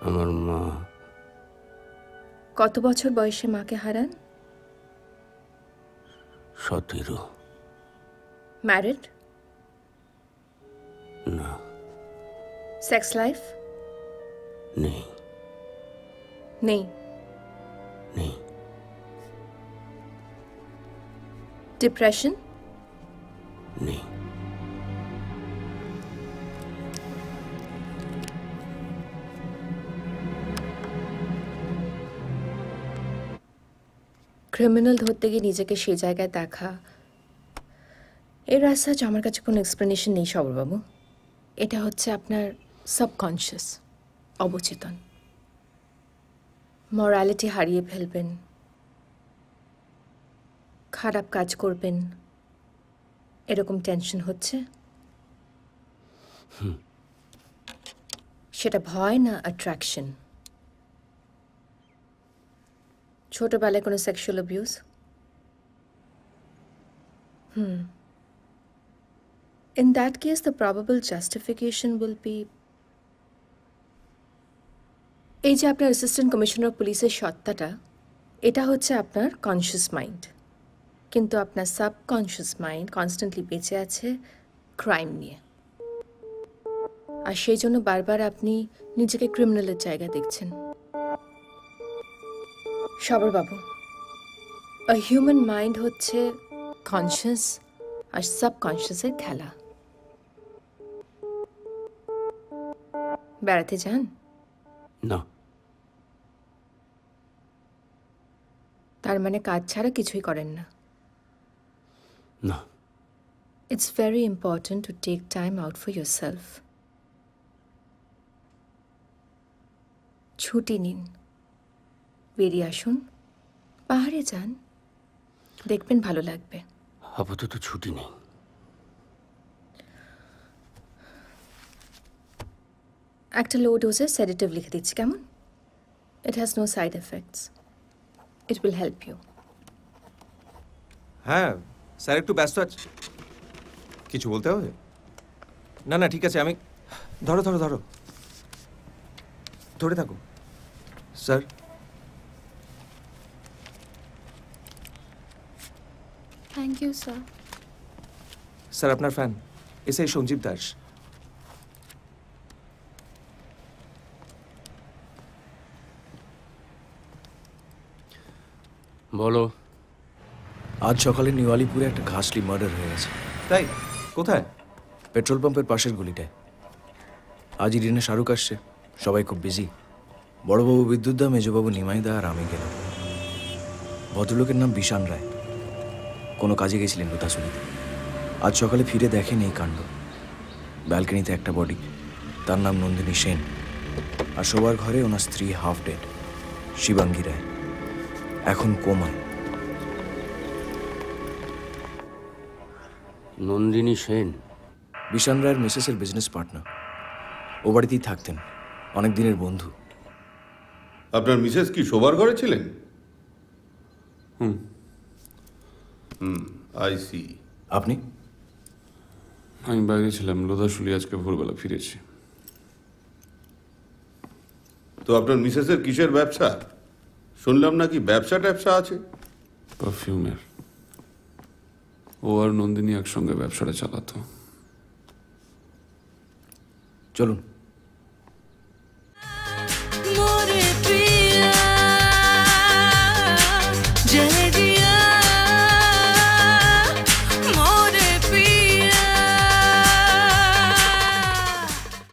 আমার মা। কত বছর বয়সে মাকে হারান? 17। ম্যারিড? না। Sex life? নেই। নেই। নেই। ডিপ্রেশন? নেই। ক্রিমিনাল ধরতে গিয়ে নিজেকে সেই জায়গায় দেখা, এর রাস্তা আমার কাছে কোনো এক্সপ্লেনেশন নেই সবরবাবু। এটা হচ্ছে আপনার সাবকনশিয়াস, অবচেতন। মরালিটি হারিয়ে ফেলবেন, খারাপ কাজ করবেন, এরকম টেনশন হচ্ছে? সেটা ভয় না অ্যাট্রাকশন? ছোটবেলায় কোনো sexual abuse? In that case, the probable justification will be এই যে আপনার অ্যাসিস্ট্যান্ট কমিশনার পুলিশের সত্তাটা, এটা হচ্ছে আপনার কনশিয়াস মাইন্ড, কিন্তু আপনার সাবকনশিয়াস মাইন্ড কনস্ট্যান্টলি বেঁচে আছে ক্রাইম নিয়ে, আর সেই জন্য বারবার আপনি নিজেকে ক্রিমিনালের জায়গা দেখছেন। সবরবাবু, আ হিউম্যান মাইন্ড হচ্ছে কনশিয়াস আর সাবকনশিয়াসের খেলা। বেড়াতে যান? না। তার মানে কাজ ছাড়া কিছুই করেন না? না। It's very important to take time out for yourself. ছুটি নিন, বেরিয়ে আসুন, পাহাড়ে যান, দেখবেন ভালো লাগবে। আপাতত ছুটি নেই। একটা লো ডোজের সেডেটিভ লিখে দিচ্ছি, কেমন? It has no side effects. It will help you. হ্যাঁ স্যার, একটু ব্যস্ত আছে। কিছু বলতে হবে? না না ঠিক আছে, আমি ধরো ধরো ধরো, ধরে থাকো sir. Thank you sir. Sir আপনার ফ্যান এসআই সঞ্জীব দাস। বলো। আজ সকালে নিওয়ালিপুরে একটা ঘাসলি মার্ডার হয়ে গেছে। তাই? কোথায়? পেট্রোল পাম্পের পাশের গলিটায়। আজ ইরিনে শাহরুখ আসছে, সবাই খুব বিজি। বড়বাবু বিদ্যুৎদা, মেজবাবু নিমাইদা আর আমি গেলাম। ভদ্রলোকের নাম বিশান রায়, কোনো কাজে গেছিলেন লুতাসুলিতে। আজ সকালে ফিরে দেখেন এই কাণ্ড। ব্যালকনিতে একটা বডি, তার নাম নন্দিনী সেন, আর শোবার ঘরে ওনার স্ত্রী হাফ ডেড, শিবাঙ্গী রায়, এখন কোমায়। নন্দিনী সেন? বিশান রায়ের মিসেসের বিজনেস পার্টনার, ও বাড়িতেই থাকতেন, অনেক দিনের বন্ধু। আপনার মিসেস কি শোবার ঘরে ছিলেন? I see. আপনি? আমি বাইরে ছিলাম, লোধাশুলি আজকে ভোরবেলা ফিরেছি। তো আপনার মিসেসের কিসের ব্যবসা? শুনলাম নাকি ব্যবসা ট্যাবসা আছে। পারফিউমের। ও আর নন্দিনী একসঙ্গে ব্যবসাটা চালাতো। চলুন।